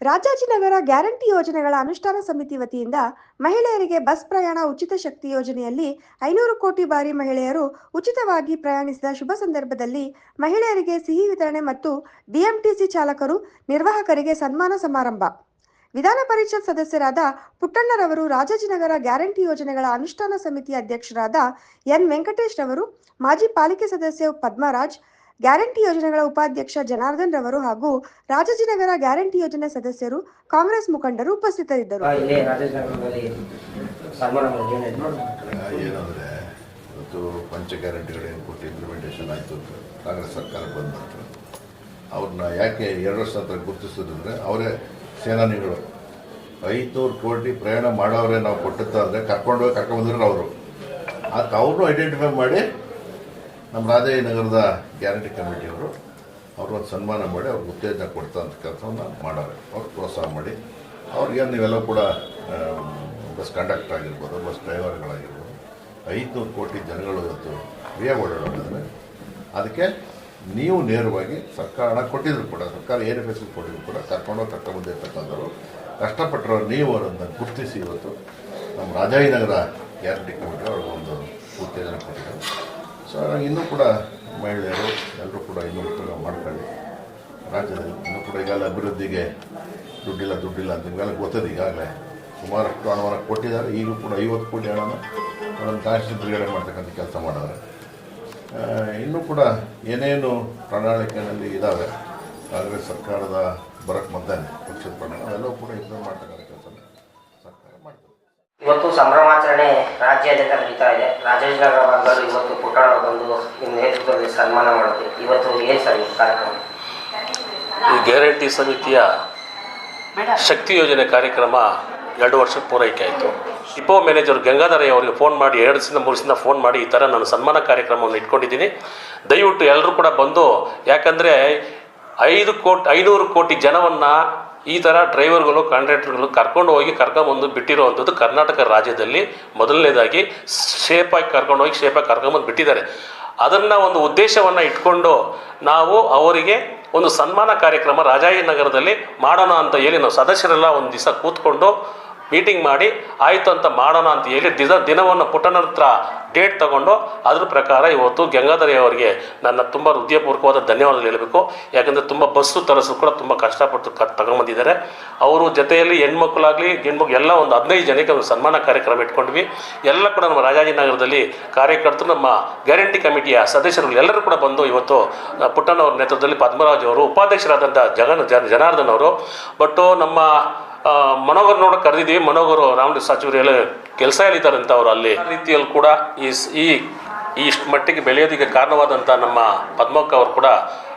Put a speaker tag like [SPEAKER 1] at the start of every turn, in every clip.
[SPEAKER 1] Rajajinagar guarantee ಯೋಜನೆಗಳ ಅನುಷ್ಠಾನ ಸಮಿತಿ ವತಿಯಿಂದ ಮಹಿಳೆಯರಿಗೆ ಬಸ್ ಪ್ರಯಾಣ ಉಚಿತ ಶಕ್ತಿ ಯೋಜನೆಯಲ್ಲಿ 500 ಕೋಟಿ ಬಾರಿ ಮಹಿಳೆಯರು ಉಚಿತವಾಗಿ ಪ್ರಯಾಣಿಸಿದ ಶುಭ ಸಂದರ್ಭದಲ್ಲಿ ಮಹಿಳೆಯರಿಗೆ ಸಿಹಿ ವಿತರಣೆ ಮತ್ತು ಬಿಎಂಟಿಸಿ ಚಾಲಕರು ನಿರ್ವಾಹಕರಿಗೆ ಸನ್ಮಾನ ಸಮಾರಂಭ. ವಿಧಾನ ಪರಿಷತ್ ಸದಸ್ಯರಾದ ಪುಟ್ಟಣ್ಣರವರು, ರಾಜಾಜಿನಗರ ಗ್ಯಾರಂಟಿ ಯೋಜನೆಗಳ ಅನುಷ್ಠಾನ ಸಮಿತಿ ಅಧ್ಯಕ್ಷರಾದ ಎನ್ ವೆಂಕಟೇಶ್ ರವರು, ಮಾಜಿ ಪಾಲಿಕೆ ಸದಸ್ಯ ಪದ್ಮರಾಜ್, ಗ್ಯಾರಂಟಿ ಯೋಜನೆಗಳ ಉಪಾಧ್ಯಕ್ಷ ಜನಾರ್ದನ್ ರವರು ಹಾಗೂ ರಾಜಾಜಿನಗರ ಗ್ಯಾರಂಟಿ ಯೋಜನೆ ಸದಸ್ಯರು, ಕಾಂಗ್ರೆಸ್ ಮುಖಂಡರು ಉಪಸ್ಥಿತರಿದ್ದರು.
[SPEAKER 2] ಪಂಚ ಗ್ಯಾರಂಟಿಗಳೇನು ಕೊಟ್ಟು ಇಂಪ್ಲಿಮೆಂಟೇಷನ್ ಆಯಿತು ಕಾಂಗ್ರೆಸ್ ಸರ್ಕಾರ ಬಂದ ನಂತರ ಅವ್ರನ್ನ ಯಾಕೆ 2 ವರ್ಷ ನಂತರ ಗುರುತಿಸೋದಂದರೆ ಅವರೇ ಸೇನಾನಿಗಳು 500 ಕೋಟಿ ಪ್ರಯಾಣ ಮಾಡೋರೆ ನಾವು ಕೊಟ್ಟಂತ ಅಂದರೆ ಕರ್ಕೊಂಡ್ಬಂದ್ರೆ ಅವರು ಅವ್ರನ್ನೂ ಐಡೆಂಟಿಫೈ ಮಾಡಿ ನಮ್ಮ ರಾಜಾಜಿನಗರದ ಗ್ಯಾರಂಟಿ ಕಮಿಟಿಯವರು ಅವ್ರೊಂದು ಸನ್ಮಾನ ಮಾಡಿ ಅವ್ರಿಗೆ ಉತ್ತೇಜನ ಕೊಡ್ತಂಥ ಕೆಲಸವನ್ನು ಮಾಡೋರೆ. ಅವ್ರು ಪ್ರೋತ್ಸಾಹ ಮಾಡಿ ಅವ್ರಿಗೇನು ನೀವೆಲ್ಲ ಕೂಡ ಬಸ್ ಕಂಡಕ್ಟರ್ ಆಗಿರ್ಬೋದು, ಬಸ್ ಡ್ರೈವರ್ಗಳಾಗಿರ್ಬೋದು, 500 ಕೋಟಿ ಜನಗಳು ಇವತ್ತು ಫ್ರೀಯಾಗಿ ಓಡಾಡೋದಾದರೆ ಅದಕ್ಕೆ ನೀವು ನೇರವಾಗಿ ಸರ್ಕಾರ ಹಣ ಕೊಟ್ಟಿದ್ರು ಕೂಡ, ಸರ್ಕಾರ ಏನು ಫೆಸಿಲಿಟಿ ಕೊಟ್ಟಿದ್ರು ಕೂಡ ಕರ್ಕೊಂಬಂದಿರ್ತಕ್ಕಂಥವ್ರು ಕಷ್ಟಪಟ್ಟರು ನೀವು ಅವರನ್ನು ಗುರುತಿಸಿ ಇವತ್ತು ನಮ್ಮ ರಾಜಾಜಿನಗರ ಗ್ಯಾರಂಟಿ ಕಮಿಟಿ ಅವ್ರಿಗೊಂದು ಉತ್ತೇಜನ ಕೊಟ್ಟಿದ್ದಾರೆ. ಸೊ ಇನ್ನೂ ಕೂಡ ಮಹಿಳೆಯರು ಎಲ್ಲರೂ ಕೂಡ ಇನ್ನೂ ಉಪಯೋಗ ಮಾಡ್ಕೊಳ್ಳಿ. ರಾಜ್ಯದಲ್ಲಿ ಇನ್ನೂ ಕೂಡ ಈಗಾಗಲೇ ಅಭಿವೃದ್ಧಿಗೆ ದುಡ್ಡಿಲ್ಲ ಅಂತ ನಿಮಗೆಲ್ಲ ಗೊತ್ತದೆ. ಈಗಾಗಲೇ ಸುಮಾರಷ್ಟು ಹಣವನ್ನು ಕೊಟ್ಟಿದ್ದಾರೆ. ಈಗಲೂ ಕೂಡ 50 ಕೋಟಿ ಹಣನ ಅದನ್ನು ಕಾನ್ಸ್ಟಿಟ್ಯೂಷನ್ ಬಿಡುಗಡೆ ಮಾಡ್ತಕ್ಕಂಥ ಕೆಲಸ ಮಾಡಿದ್ದಾರೆ. ಇನ್ನೂ ಕೂಡ ಏನೇನು ಪ್ರಣಾಳಿಕೆಯಲ್ಲಿ ಇದ್ದಾವೆ ಕಾಂಗ್ರೆಸ್ ಸರ್ಕಾರದ ಬರಕ್ಕೆ ಮದ್ದಾನೆ ಪಕ್ಷದ ಪ್ರಣಾಳಿಕೆ ಅವೆಲ್ಲವೂ ಕೂಡ ಇಂಪ್ಲಿಮೆಂಟ್ ಮಾಡ್ತಕ್ಕಂಥ ಕೆಲಸ ಸರ್ಕಾರ ಮಾಡ್ತದೆ.
[SPEAKER 3] ಇವತ್ತು ಸಂಭ್ರಮಾಚರಣೆ ರಾಜ್ಯಾದ್ಯಂತ ನಡೀತಾ ಇದೆ. ರಾಜಾಜಿನಗರ ಭಾಗದಲ್ಲಿ ಇವತ್ತು ಪುಟ್ಟಣ್ಣ ಬಂದು ನಿಮ್ಮ ನೇತೃತ್ವದಲ್ಲಿ ಸನ್ಮಾನ ಮಾಡೋದು ಇವತ್ತು ಏನು ಸರ್ ಈ ಕಾರ್ಯಕ್ರಮ?
[SPEAKER 4] ಈ ಗ್ಯಾರಂಟಿ ಸಮಿತಿಯ ಶಕ್ತಿ ಯೋಜನೆ ಕಾರ್ಯಕ್ರಮ 2 ವರ್ಷಕ್ಕೆ ಪೂರೈಕೆ ಆಯಿತು. ಡಿಪೋ ಮ್ಯಾನೇಜರ್ ಗಂಗಾಧರಯ್ಯ ಅವರಿಗೆ ಫೋನ್ ಮಾಡಿ 2 ದಿವಸದಿಂದ 3 ದಿವಸದಿಂದ ಫೋನ್ ಮಾಡಿ ಈ ಥರ ನಾನು ಸನ್ಮಾನ ಕಾರ್ಯಕ್ರಮವನ್ನು ಇಟ್ಕೊಂಡಿದ್ದೀನಿ, ದಯವಿಟ್ಟು ಎಲ್ಲರೂ ಕೂಡ ಬಂದು, ಯಾಕಂದರೆ 500 ಕೋಟಿ ಜನವನ್ನು ಈ ಥರ ಡ್ರೈವರ್ಗಳು ಕಾಂಟ್ರಾಕ್ಟರ್ಗಳು ಕರ್ಕೊಂಬಂದು ಬಿಟ್ಟಿರುವಂಥದ್ದು ಕರ್ನಾಟಕ ರಾಜ್ಯದಲ್ಲಿ ಮೊದಲನೇದಾಗಿ ಸೇಫಾಗಿ ಕರ್ಕೊಂಬಂದು ಬಿಟ್ಟಿದ್ದಾರೆ. ಅದನ್ನು ಒಂದು ಉದ್ದೇಶವನ್ನು ಇಟ್ಕೊಂಡು ನಾವು ಅವರಿಗೆ ಒಂದು ಸನ್ಮಾನ ಕಾರ್ಯಕ್ರಮ ರಾಜಾಜಿನಗರದಲ್ಲಿ ಮಾಡೋಣ ಅಂತ ಹೇಳಿ ನಾವು ಸದಸ್ಯರೆಲ್ಲ ಒಂದು ದಿವಸ ಕೂತ್ಕೊಂಡು ಮೀಟಿಂಗ್ ಮಾಡಿ ಆಯಿತು ಅಂತ ಮಾಡೋಣ ಅಂತ ಹೇಳಿ ದಿನವನ್ನು ಪುಟ್ಟಣ್ಣರ ಹತ್ರ ಡೇಟ್ ತಗೊಂಡು ಅದ್ರ ಪ್ರಕಾರ ಇವತ್ತು ಗಂಗಾಧರಯ್ಯ ಅವರಿಗೆ ನನ್ನ ತುಂಬ ಹೃದಯಪೂರ್ವಕವಾದ ಧನ್ಯವಾದಗಳು ಹೇಳಬೇಕು. ಯಾಕಂದರೆ ತುಂಬ ಬಸ್ಸು ತರಿಸು ಕೂಡ ತುಂಬ ಕಷ್ಟಪಟ್ಟು ತಗೊಂಬಂದಿದ್ದಾರೆ. ಅವರು ಜೊತೆಯಲ್ಲಿ ಹೆಣ್ಮಕ್ಳಾಗಲಿ ಗಂಡ್ಮಕ್ಳು ಎಲ್ಲ ಒಂದು 15 ಜನಕ್ಕೆ ಒಂದು ಸನ್ಮಾನ ಕಾರ್ಯಕ್ರಮ ಇಟ್ಕೊಂಡ್ವಿ. ಎಲ್ಲ ಕೂಡ ನಮ್ಮ ರಾಜಾಜಿನಗರದಲ್ಲಿ ಕಾರ್ಯಕರ್ತರು, ನಮ್ಮ ಗ್ಯಾರಂಟಿ ಕಮಿಟಿಯ ಸದಸ್ಯರುಗಳು ಎಲ್ಲರೂ ಕೂಡ ಬಂದು ಇವತ್ತು ಪುಟ್ಟಣ್ಣವ್ರ ನೇತೃತ್ವದಲ್ಲಿ ಪದ್ಮರಾಜ್ ಅವರು, ಉಪಾಧ್ಯಕ್ಷರಾದಂಥ ಜನಾರ್ದನ್ ಅವರು, ಬಟ್ಟು ನಮ್ಮ ಮನೋಗರ್ ನೋಡೋಕೆ ಕರೆದಿದ್ದೀವಿ. ಮನೋಗರು ರಾಮಲಿಂಗ ಸಚಿವರು ಎಲ್ಲ ಕೆಲಸ ಹೇಳಿದ್ದಾರಂತ ಅವರು ಅಲ್ಲಿ ರೀತಿಯಲ್ಲಿ ಕೂಡ ಇಷ್ಟು ಮಟ್ಟಿಗೆ ಬೆಳೆಯೋದಕ್ಕೆ ಕಾರಣವಾದಂಥ ನಮ್ಮ ಪದ್ಮಕ್ಕ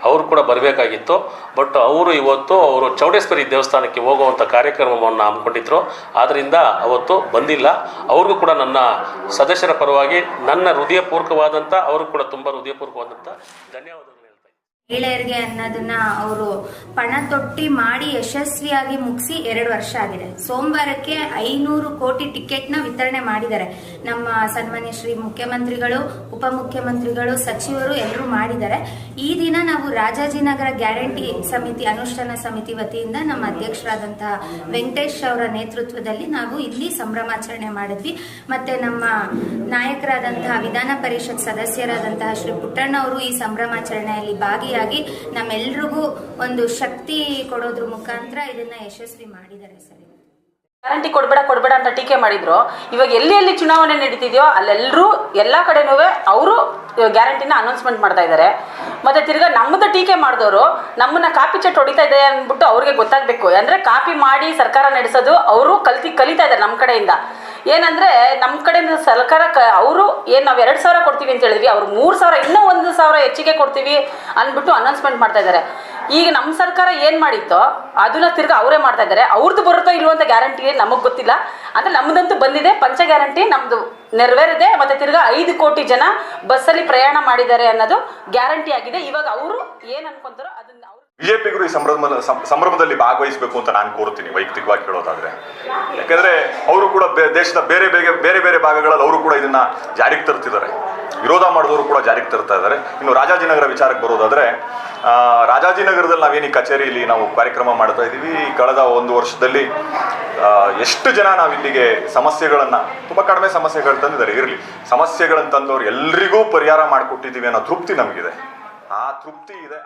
[SPEAKER 4] ಅವರು ಕೂಡ ಬರಬೇಕಾಗಿತ್ತು. ಬಟ್ ಅವರು ಚೌಡೇಶ್ವರಿ ದೇವಸ್ಥಾನಕ್ಕೆ ಹೋಗುವಂಥ ಕಾರ್ಯಕ್ರಮವನ್ನು ಹಮ್ಮಿಕೊಂಡಿದ್ರು. ಆದ್ದರಿಂದ ಅವತ್ತು ಬಂದಿಲ್ಲ. ಅವ್ರಿಗೂ ಕೂಡ ನನ್ನ ಸದಸ್ಯರ ಪರವಾಗಿ ನನ್ನ ಹೃದಯಪೂರ್ವಕವಾದಂಥ ಅವರು ಕೂಡ ತುಂಬ ಹೃದಯಪೂರ್ವಕವಾದಂಥ ಧನ್ಯವಾದಗಳು.
[SPEAKER 5] ಮಹಿಳೆಯರಿಗೆ ಅನ್ನೋದನ್ನ ಅವರು ಪಣ ತೊಟ್ಟಿ ಮಾಡಿ ಯಶಸ್ವಿಯಾಗಿ ಮುಗಿಸಿ 2 ವರ್ಷ ಆಗಿದೆ. ಸೋಮವಾರಕ್ಕೆ 500 ಕೋಟಿ ಟಿಕೆಟ್ನ ವಿತರಣೆ ಮಾಡಿದ್ದಾರೆ. ನಮ್ಮ ಸನ್ಮಾನ್ಯ ಶ್ರೀ ಮುಖ್ಯಮಂತ್ರಿಗಳು, ಉಪಮುಖ್ಯಮಂತ್ರಿಗಳು, ಸಚಿವರು ಎಲ್ಲರೂ ಮಾಡಿದ್ದಾರೆ. ಈ ದಿನ ನಾವು ರಾಜಾಜಿನಗರ ಗ್ಯಾರಂಟಿ ಸಮಿತಿ ಅನುಷ್ಠಾನ ಸಮಿತಿ ವತಿಯಿಂದ ನಮ್ಮ ಅಧ್ಯಕ್ಷರಾದಂತಹ ವೆಂಕಟೇಶ್ ಅವರ ನೇತೃತ್ವದಲ್ಲಿ ನಾವು ಇಲ್ಲಿ ಸಂಭ್ರಮಾಚರಣೆ ಮಾಡಿದ್ವಿ. ಮತ್ತೆ ನಮ್ಮ ನಾಯಕರಾದಂತಹ ವಿಧಾನ ಪರಿಷತ್ ಸದಸ್ಯರಾದಂತಹ ಶ್ರೀ ಪುಟ್ಟಣ್ಣ ಅವರು ಈ ಸಂಭ್ರಮಾಚರಣೆಯಲ್ಲಿ ಭಾಗಿಯಾಗಿ ನಮ್ಮೆಲ್ರಿಗೂ ಒಂದು ಶಕ್ತಿ ಕೊಡೋದ್ರ ಮುಖಾಂತರ ಇದನ್ನ ಯಶಸ್ವಿ ಮಾಡಿದ್ದಾರೆ. ಸರ್,
[SPEAKER 6] ಗ್ಯಾರಂಟಿ ಕೊಡಬೇಡ ಅಂತ ಟೀಕೆ ಮಾಡಿದ್ರು. ಇವಾಗ ಎಲ್ಲಿ ಚುನಾವಣೆ ನಡೀತಿದೆಯೋ ಅಲ್ಲೆಲ್ಲರೂ ಎಲ್ಲ ಕಡೆನೂ ಅವರು ಗ್ಯಾರಂಟಿನ ಅನೌನ್ಸ್ಮೆಂಟ್ ಮಾಡ್ತಾ ಇದ್ದಾರೆ. ಮತ್ತೆ ತಿರ್ಗಾ ನಮ್ಮದು ಟೀಕೆ ಮಾಡಿದವರು ನಮ್ಮನ್ನ ಕಾಪಿ ಚಟ್ ಹೊಡಿತಾ ಇದೆ ಅಂದ್ಬಿಟ್ಟು ಅವ್ರಿಗೆ ಗೊತ್ತಾಗಬೇಕು. ಅಂದರೆ ಕಾಪಿ ಮಾಡಿ ಸರ್ಕಾರ ನಡೆಸೋದು ಅವರು ಕಲಿತಾ ಇದ್ದಾರೆ ನಮ್ಮ ಕಡೆಯಿಂದ. ಏನಂದರೆ ನಮ್ಮ ಕಡೆಯಿಂದ ಸರ್ಕಾರ ಅವರು ಏನು ನಾವು 2,000 ಕೊಡ್ತೀವಿ ಅಂತ ಹೇಳಿದ್ವಿ, ಅವ್ರು 3,000 ಇನ್ನೂ 1,000 ಹೆಚ್ಚಿಗೆ ಕೊಡ್ತೀವಿ ಅಂದ್ಬಿಟ್ಟು ಅನೌನ್ಸ್ಮೆಂಟ್ ಮಾಡ್ತಾ ಇದ್ದಾರೆ. ಈಗ ನಮ್ಮ ಸರ್ಕಾರ ಏನು ಮಾಡಿತ್ತೋ ಅದನ್ನ ತಿರ್ಗಾ ಅವರೇ ಮಾಡ್ತಾ ಇದ್ದಾರೆ. ಅವ್ರದ್ದು ಬರುತ್ತೋ ಇಲ್ವಂತ ಗ್ಯಾರಂಟಿ ನಮಗೆ ಗೊತ್ತಿಲ್ಲ. ಅಂದರೆ ನಮ್ಮದಂತೂ ಬಂದಿದೆ, ಪಂಚ ಗ್ಯಾರಂಟಿ ನಮ್ಮದು ನೆರವೇರಿದೆ. ಮತ್ತು ತಿರ್ಗಾ 5 ಕೋಟಿ ಜನ ಬಸ್ಸಲ್ಲಿ ಪ್ರಯಾಣ ಮಾಡಿದ್ದಾರೆ ಅನ್ನೋದು ಗ್ಯಾರಂಟಿ ಆಗಿದೆ. ಇವಾಗ ಅವರು ಏನು ಅನ್ಕೊಂತಾರೋ ಅದನ್ನ
[SPEAKER 7] ಬಿಜೆಪಿಗರು ಈ ಸಂಭ್ರಮದಲ್ಲಿ ಭಾಗವಹಿಸಬೇಕು ಅಂತ ನಾನು ಕೋರ್ತೀನಿ, ವೈಯಕ್ತಿಕವಾಗಿ ಹೇಳೋದಾದ್ರೆ. ಯಾಕಂದ್ರೆ ಅವರು ಕೂಡ ದೇಶದ ಬೇರೆ ಬೇರೆ ಭಾಗಗಳಲ್ಲಿ ಅವರು ಕೂಡ ಇದನ್ನ ಜಾರಿಗೆ ತರ್ತಿದ್ದಾರೆ. ವಿರೋಧ ಮಾಡಿದವರು ಕೂಡ ಜಾರಿಗೆ ತರ್ತಾ ಇದ್ದಾರೆ. ಇನ್ನು ರಾಜಾಜಿನಗರ ವಿಚಾರಕ್ಕೆ ಬರೋದಾದ್ರೆ ರಾಜಾಜಿನಗರದಲ್ಲಿ ನಾವೇನು ಈ ಕಚೇರಿಯಲ್ಲಿ ನಾವು ಕಾರ್ಯಕ್ರಮ ಮಾಡ್ತಾ ಇದ್ದೀವಿ, ಕಳೆದ 1 ವರ್ಷದಲ್ಲಿ ಎಷ್ಟು ಜನ ನಾವು ಇಲ್ಲಿಗೆ ಸಮಸ್ಯೆಗಳನ್ನು, ತುಂಬ ಕಡಿಮೆ ಸಮಸ್ಯೆಗಳು ತಂದಿದ್ದಾರೆ, ಇರಲಿ ಸಮಸ್ಯೆಗಳನ್ನು ತಂದವರು ಎಲ್ರಿಗೂ ಪರಿಹಾರ ಮಾಡಿಕೊಟ್ಟಿದ್ದೀವಿ ಅನ್ನೋ ತೃಪ್ತಿ ನಮಗಿದೆ. ಆ ತೃಪ್ತಿ ಇದೆ.